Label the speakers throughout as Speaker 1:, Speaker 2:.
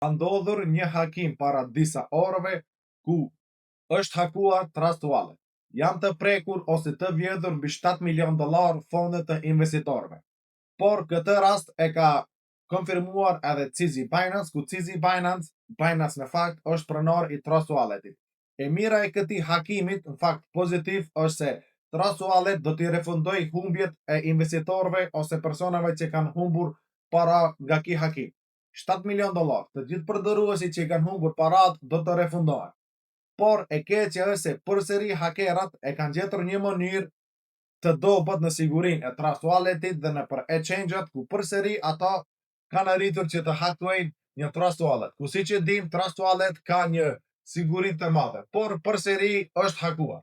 Speaker 1: Ka ndodhur një hakim para disa orëve ku është hakuar Trust Wallet. Janë të prekur ose të vjedhur mbi $7 milion fondet të investitorëve. Por këtë rast e ka konfirmuar edhe CZ Binance, ku CZ Binance në fakt është pronar i Trust Walletit. E mira e këtij hakimit, në fakt pozitiv, është se Trust Wallet do t'i refundoj humbjet e investitorëve ose personave që kanë humbur para nga ky hakim. $7 milion, të gjithë përdoruesit që i kanë humbur parat do të refundohen. Por e keqja është se përsëri hakerat e kanë gjetur një mënyrë të dobët në sigurinë e Trust Walletit dhe në për exchange-at, ku përsëri ata kanë arritur që të hakojnë një Trust Wallet. Ku siç e dim, Trust Wallet ka një siguri të madhe, por përsëri është hakuar.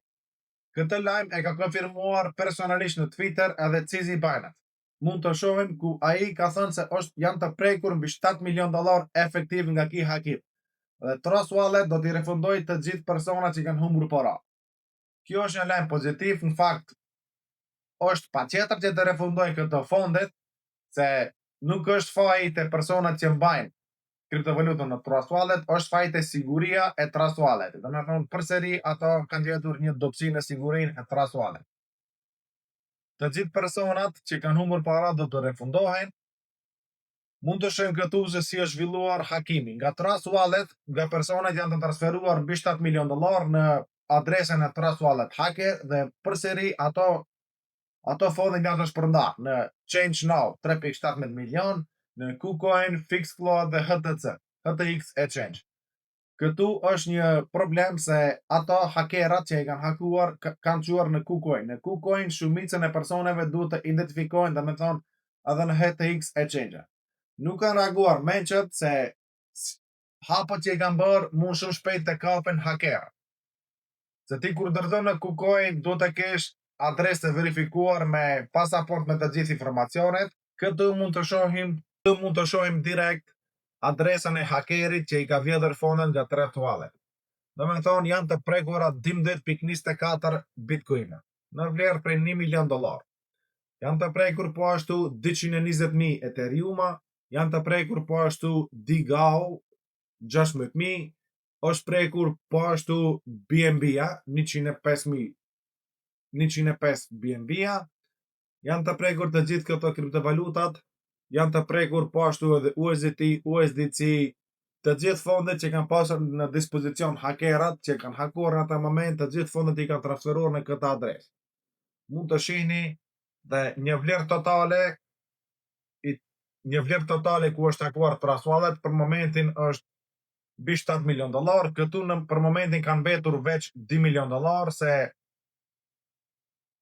Speaker 1: Këtë lajm e ka konfirmuar personalisht në Twitter edhe CZ Binance. Mund të shohim ku ai ka thënë se janë të prekur mbi $7 milion efektiv nga ky hakim. Dhe Trust Wallet do t'i refundoj të gjithë personat që kanë humbur para. Kjo është një lajm pozitiv, në fakt është patjetër që të refundoj këto fondet, se nuk është faji të personat që mbajnë kriptovalutën në Trust Wallet, është faji të siguria e Trust Walletit. Do të thonë përsëri ato kanë gjetur një dobësi në sigurinë e Trust Wallet. Të gjithë personat që kanë humbur para do të refundohen. Mund të shohim këtu se si është zhvilluar hakimi. Nga Trust Wallet, nga personat janë të transferuar mbi $7 milion në adresën e Trust Wallet hacker dhe përsëri ato fonde janë të shpërndar në ChangeNow 3.17 milion, në KuCoin, FixCloud dhe HTX Exchange. Këtu është një problem se ato hakerat që i kanë hakuar kanë quar në KuCoin. Në KuCoin shumicën e personave duhet të identifikohen, dhe me thonë edhe në HTX Exchange. Nuk kanë reaguar menqët se hapët që i kanë bërë mund shumë shpejt të kapen hakerat. Se ti kur dërton në KuCoin duhet të kesh adresë të verifikuar me pasaport me të gjithë informacionet. Këtu mund të shohim direkt adresën e hakerit që i ka vjedhur fondet nga Trust Wallet. Do me thonë janë të prekura 12.24 bitcoin në vlerë prej $1 milion. Janë të prekur po ashtu 220.000 Ethereum, janë të prekur po ashtu DAO 16.000, është prekur po ashtu BNB-a 105 BNB-a, janë të prekur të gjithë këto kriptovalutat, janë të prekur po ashtu edhe USDT, USDC, të gjithë fondet që kanë pasur në dispozicion hakerat që kanë hakuar në atë moment, të gjithë fondet i kanë transferuar në këtë adresë. Mund të shihni dhe një vlerë totale ku është hakuar Trust Wallet për momentin është mbi $7 milion. Këtu për momentin kanë mbetur veç $2 milion se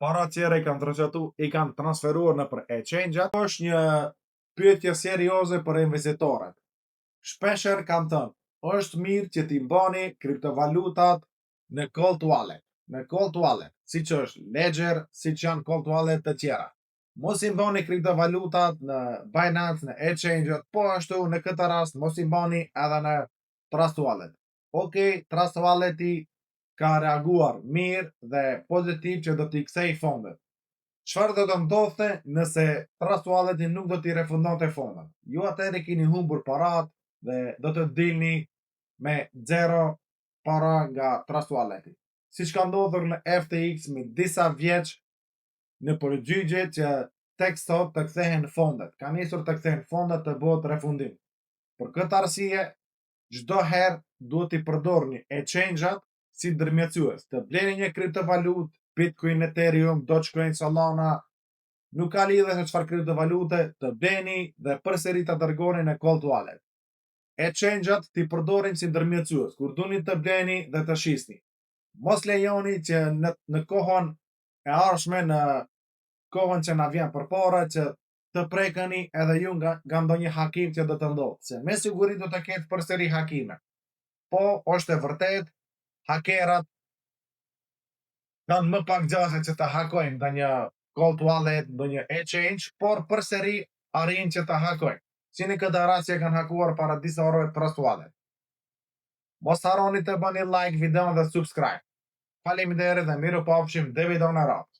Speaker 1: para tjera i kanë transferuar në për exchange-at. Është një pyetje serioze për investitorët. Shpesher kanë thënë, është mirë që t'i mbani kriptovalutat në cold wallet, siç është Ledger, siç janë cold wallet të tjera. Mos i mbani kriptovalutat në Binance, në exchange-at, po ashtu në këtë rast mos i mbani edhe në Trust Wallet. Okej, Trust Walleti ka reaguar mirë dhe pozitiv që do t'i kthej fondet. Çfarë do të ndodhte nëse Trust Walleti nuk do t'i refundonte fondet? Ju atëherë keni humbur parat dhe do të dilni me zero para nga Trust Walleti. Siç ka ndodhur në FTX me disa vjeç në përgjigje që tek sot të kthehen fondet. Ka nisur të kthehen fondet të bëhet refundim. Për këtë arsye, çdo herë duhet t'i përdorni exchange-at si ndërmjetësues. Të bleni një kriptovalutë, Bitcoin, Ethereum, Dogecoin, Solana, nuk ka lidhje se çfarë kriptovalute, të bleni dhe përsëri ta dërgoni në cold wallet. Exchange-at t'i përdorin si ndërmjetësues kur duni të bleni dhe të shisni. Mos lejoni që në kohën e ardhshme, në kohën që na vjen përpara, që të prekeni edhe ju nga ndonjë hakim që do të ndodhë, se me siguri do të ketë përsëri hakime. Po, është e vërtet, hakerat kanë më pak gjase që të hakojnë ndonjë cold wallet, ndonjë exchange, por përsëri arrin që të hakojnë. Si në këtë rast që kanë hakuar para disa orëve Trust Wallet. Mos harroni të bëni like videon dhe subscribe. Faleminderit dhe miru pafshim, dhe video në radhë.